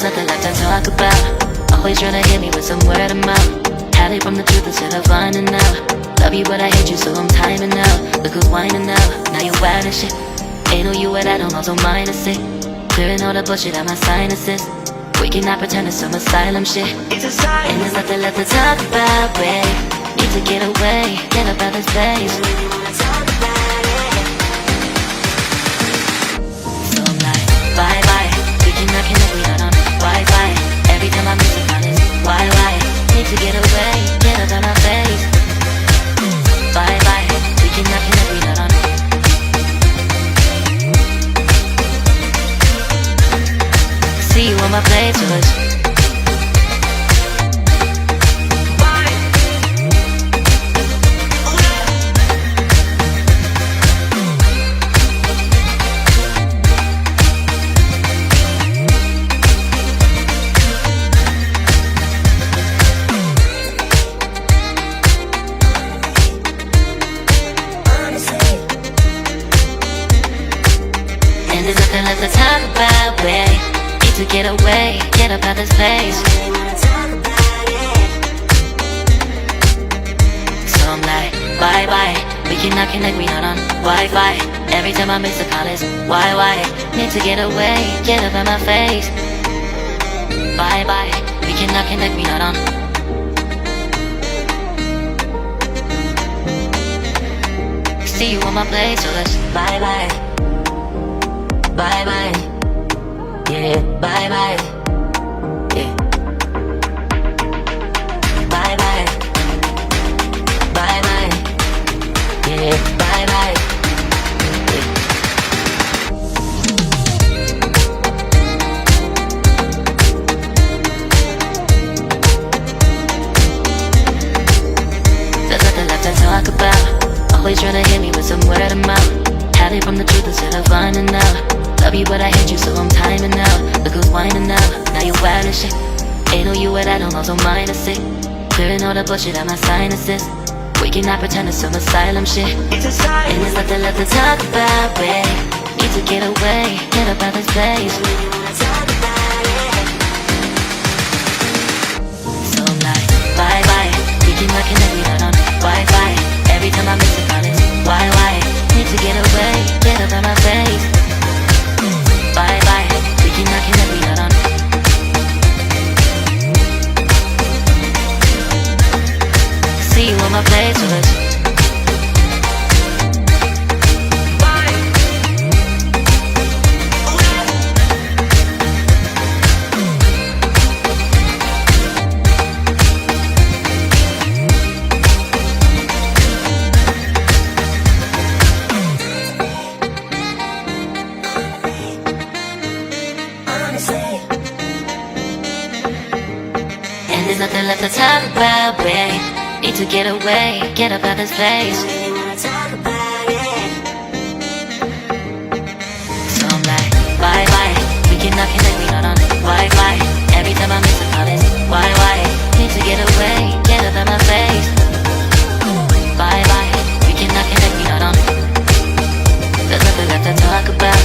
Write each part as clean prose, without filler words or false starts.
nothing left to talk about. Always trying to hit me with some word of mouth. Hide it from the truth instead of finding out. Love you but I hate you so I'm timing out. Look who's whining now, now you're wild and shit. Ain't no you at I don't also mind a sick. Clearing all the bullshit out my sinuses. We cannot pretend it's some asylum shit. And there's nothing left to talk about, babe. Need to get away, get up out this place. So I'm like, bye bye. We cannot connect, we not on Wi-Fi. Every time I miss a call it's why? Need to get away, get up out my face. Bye bye. We cannot connect, we not on. See you on my playlist. And there's nothing left to talk about, babe. To get away, get up out this place. So I'm like, bye bye. We cannot connect, we not on Wi-Fi. Every time I miss a call it's why? Need to get away, get up out my face. Bye bye. We cannot connect, we not on. See you on my place, so let's bye bye. Bye bye. Yeah, bye bye. Yeah. Bye bye. Bye bye. Yeah, bye bye. Yeah. There's nothing left to talk about. Always trying to hit me with some word of mouth. Hide it from the truth instead of finding out. Love you but I hate you so I'm timing out. Look who's whining now, now you're wild and shit. Ain't no you at I don't also mind a sick. Clearing all the bullshit out my sinuses. We cannot pretend it's some asylum shit. And there's nothing left to talk about, babe. Need to get away, get up out this place. So I'm like, bye bye. We cannot connect, we not on Wi-Fi. Every time I miss a call it's why? Need to get away, get up out my face. Bye bye, we cannot connect, we not on. See you on my playlist. And there's nothing left to talk about, babe. Need to get away, get up out this place. So I'm like, bye bye. We cannot connect, we not on Wi-Fi. Every time I miss a call it's why? Need to get away, get up out my face. Bye bye. We cannot connect, we not on. There's nothing left to talk about.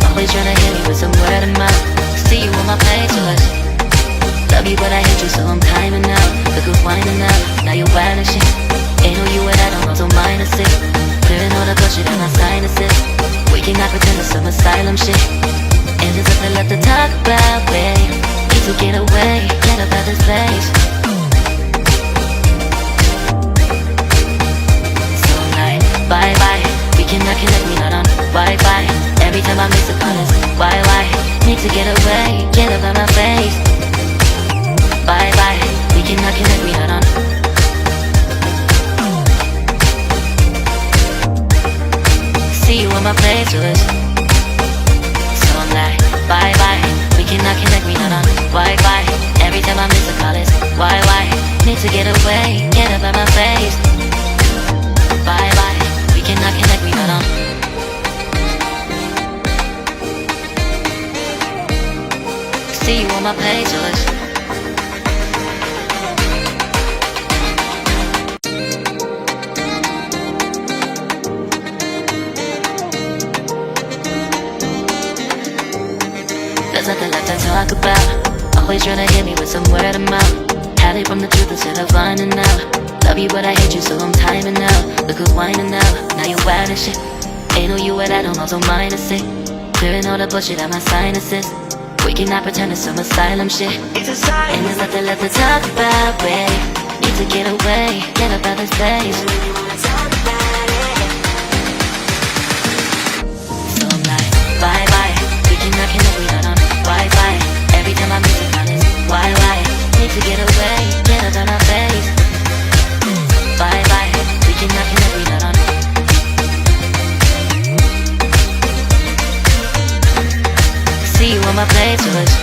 Always trying to hit me with some word of mouth. See you on my playlist. Love you but I hate you so I'm timing out. Look who's whining now, now you're wild and shit. Ain't no you at I don't also mind a sick. Clearing all the bullshit out my sinuses. We cannot pretend it's some asylum shit. And there's nothing left to talk about, babe. Need to get away, get up out this place. So I'm like, bye bye. We cannot connect, we not on Wi-Fi. Every time I miss a call it's why? Need to get away, get up out my face. Bye bye, we cannot connect, we not on. See you on my playlist. So I'm like, bye bye, we cannot connect, we not on Wi-Fi. Every time I miss a call it's why? Need to get away, get up out my face. Bye bye, we cannot connect, we not on. See you on my playlist. There's nothing left to talk about. Always tryna hit me with some word of mouth. Hide it from the truth instead of finding out. Love you but I hate you so I'm timing out. Look who's whining now, now you wild and shit. Ain't no you at I don't also mind to say. Clearing all the bullshit out my sinuses. We cannot pretend it's some asylum shit. It's a sign. And there's nothing left to talk about, babe. Need to get away, get up out this place. So I'm like, bye bye. We cannot connect, we not on Wi-Fi. Every time I miss a call it's why? Need to get away, get up out my face. Bye bye. We cannot connect, we not on. See you on my playlist.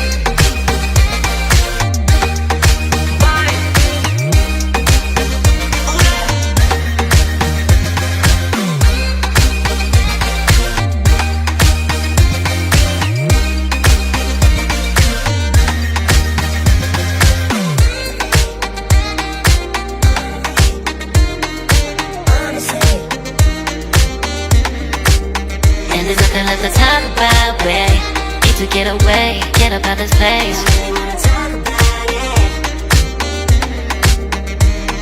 And there's nothing left to talk about, babe. Need to get away, get up out this place.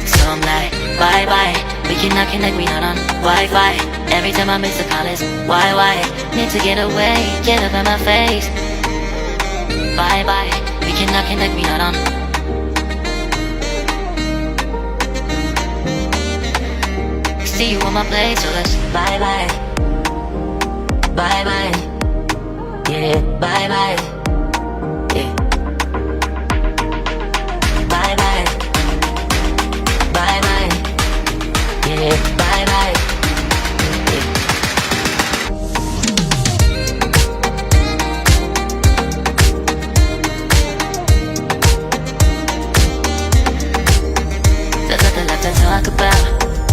So I'm like, bye bye. We cannot connect, we not on Wi-Fi. Every time I miss a call it's why? Need to get away, get up out my face. Bye bye. We cannot connect, we not on. See you on my place, so let's bye bye. Bye bye. Yeah, bye bye. Yeah. Bye bye. Bye bye. Yeah, bye bye. Yeah. There's nothing left to talk about.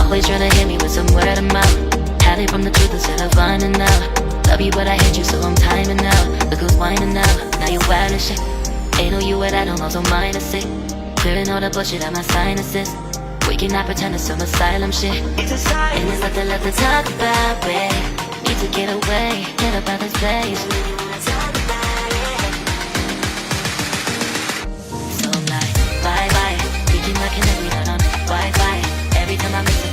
Always tryna hit me with some word of mouth. Hide it from the truth instead of finding out. Love you but I hate you so I'm timing out. Look who's whining now, now you wild and shit. Ain't no you at I don't also mind to say. Clearing all the bullshit out my sinuses. We cannot pretend it's some asylum shit. It's a sign. And there's nothing left to talk about, babe. Need to get away, get up out this place. So I'm like, bye bye. We cannot connect, we not on Wi-Fi. Every time I miss